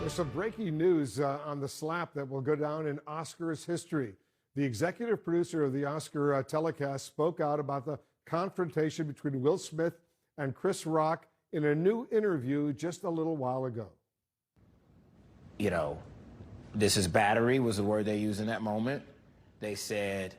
There's some breaking news on the slap that will go down in Oscars history. The executive producer of the Oscar telecast spoke out about the confrontation between Will Smith and Chris Rock in a new interview just a little while ago. You know, this is battery was the word they used in that moment. They said,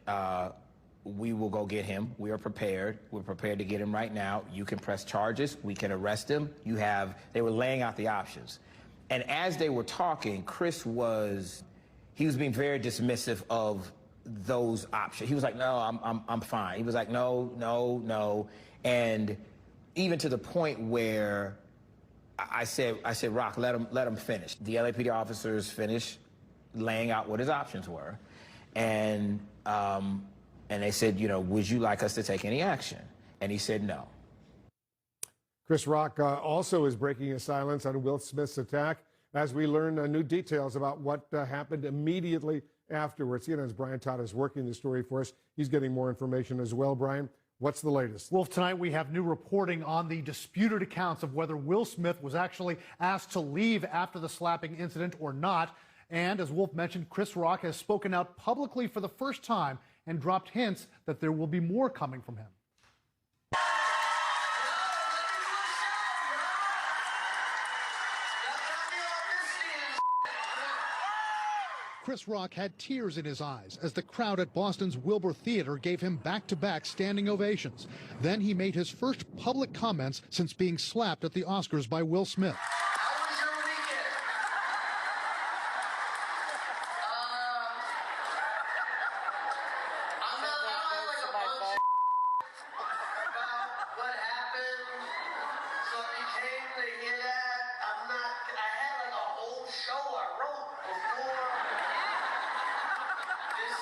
we will go get him. We are prepared. We're prepared to get him right now. You can press charges. We can arrest him. They were laying out the options. And as they were talking, he was being very dismissive of those options. He was like, no, I'm fine. He was like, no. And even to the point where I said, Rock, let him finish. The LAPD officers finished laying out what his options were. And they said, you know, would you like us to take any action? And he said no. Chris Rock also is breaking his silence on Will Smith's attack as we learn new details about what happened immediately afterwards. CNN's Brian Todd is working the story for us. He's getting more information as well. Brian, what's the latest? Wolf, tonight we have new reporting on the disputed accounts of whether Will Smith was actually asked to leave after the slapping incident or not. And as Wolf mentioned, Chris Rock has spoken out publicly for the first time and dropped hints that there will be more coming from him. Chris Rock had tears in his eyes as the crowd at Boston's Wilbur Theater gave him back-to-back standing ovations. Then he made his first public comments since being slapped at the Oscars by Will Smith. How was your weekend? I'm not like a bunch of about what happened. So if you came to hear that, I had like a whole show I wrote before this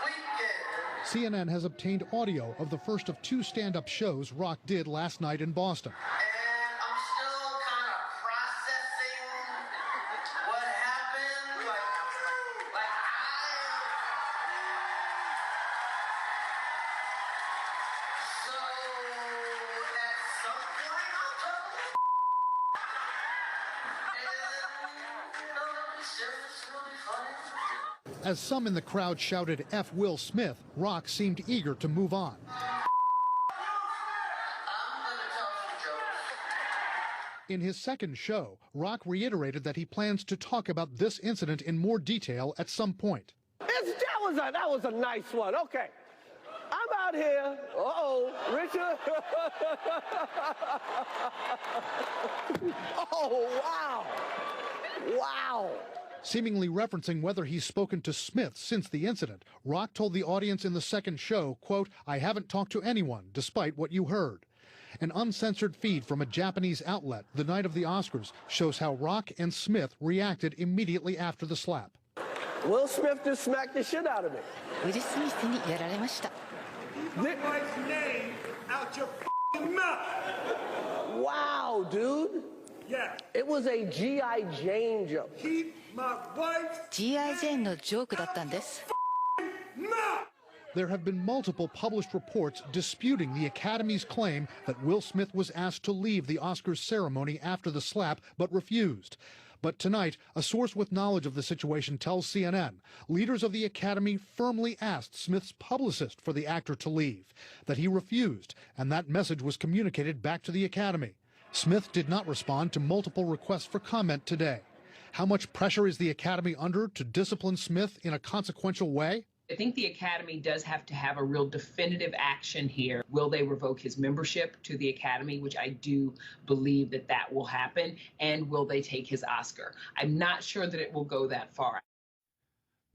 weekend. CNN has obtained audio of the first of two stand-up shows Rock did last night in Boston. And I'm still kind of processing what happened. So at some point I'll tell them. And it'll be serious, it'll be funny. As some in the crowd shouted F. Will Smith, Rock seemed eager to move on. In his second show, Rock reiterated that he plans to talk about this incident in more detail at some point. That was a nice one. Okay. I'm out here. Richard. Oh, wow. Wow. Seemingly referencing whether he's spoken to Smith since the incident, Rock told the audience in the second show, quote, I haven't talked to anyone, despite what you heard. An uncensored feed from a Japanese outlet the night of the Oscars shows how Rock and Smith reacted immediately after the slap. Will Smith just smacked the shit out of me. ウィル・スミスにやられました。 Keep my name out your f***ing mouth. Wow, dude. Yeah. It was a G.I. Jane joke. Keep my wife's G.I. Jane のジョークだったんです。 mouth. There have been multiple published reports disputing the Academy's claim that Will Smith was asked to leave the Oscars ceremony after the slap, but refused. But tonight, a source with knowledge of the situation tells CNN leaders of the Academy firmly asked Smith's publicist for the actor to leave, that he refused, and that message was communicated back to the Academy. Smith did not respond to multiple requests for comment today. How much pressure is the Academy under to discipline Smith in a consequential way? I think the Academy does have to have a real definitive action here. Will they revoke his membership to the Academy, which I do believe that will happen, and will they take his Oscar? I'm not sure that it will go that far.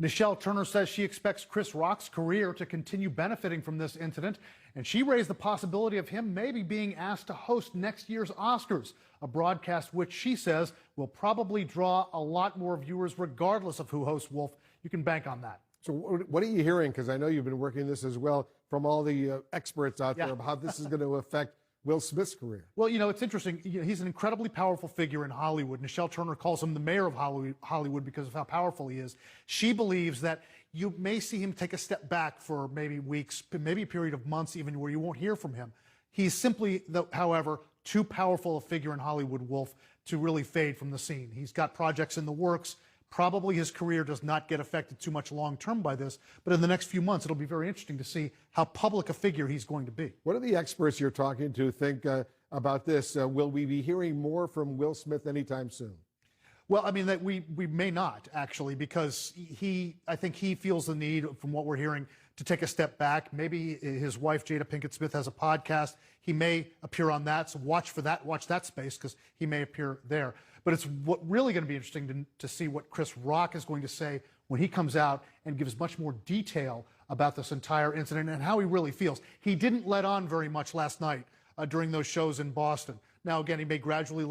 Nichelle Turner says she expects Chris Rock's career to continue benefiting from this incident, and she raised the possibility of him maybe being asked to host next year's Oscars, a broadcast which she says will probably draw a lot more viewers regardless of who hosts Wolf. You can bank on that. So what are you hearing, because I know you've been working this as well, from all the experts out there about how this is going to affect Will Smith's career? Well, you know, it's interesting. He's an incredibly powerful figure in Hollywood. Nichelle Turner calls him the mayor of Hollywood because of how powerful he is. She believes that you may see him take a step back for maybe weeks, maybe a period of months even, where you won't hear from him. He's simply, however, too powerful a figure in Hollywood, Wolf, to really fade from the scene. He's got projects in the works. Probably his career does not get affected too much long-term by this, but in the next few months, it'll be very interesting to see how public a figure he's going to be. What do the experts you're talking to think about this? Will we be hearing more from Will Smith anytime soon? Well, I mean, that we may not, actually, because I think he feels the need, from what we're hearing, to take a step back. Maybe his wife, Jada Pinkett Smith, has a podcast. He may appear on that, so watch that space, because he may appear there. But it's really going to be interesting to see what Chris Rock is going to say when he comes out and gives much more detail about this entire incident and how he really feels. He didn't let on very much last night during those shows in Boston. Now, again, he may gradually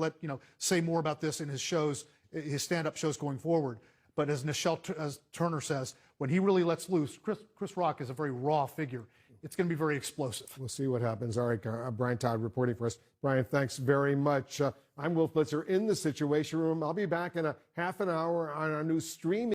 say more about this in his shows, his stand-up shows going forward. But as Nichelle Turner says, when he really lets loose, Chris Rock is a very raw figure. It's going to be very explosive. We'll see what happens. All right, Brian Todd reporting for us. Brian, thanks very much. I'm Wolf Blitzer in the Situation Room. I'll be back in a half an hour on our new streaming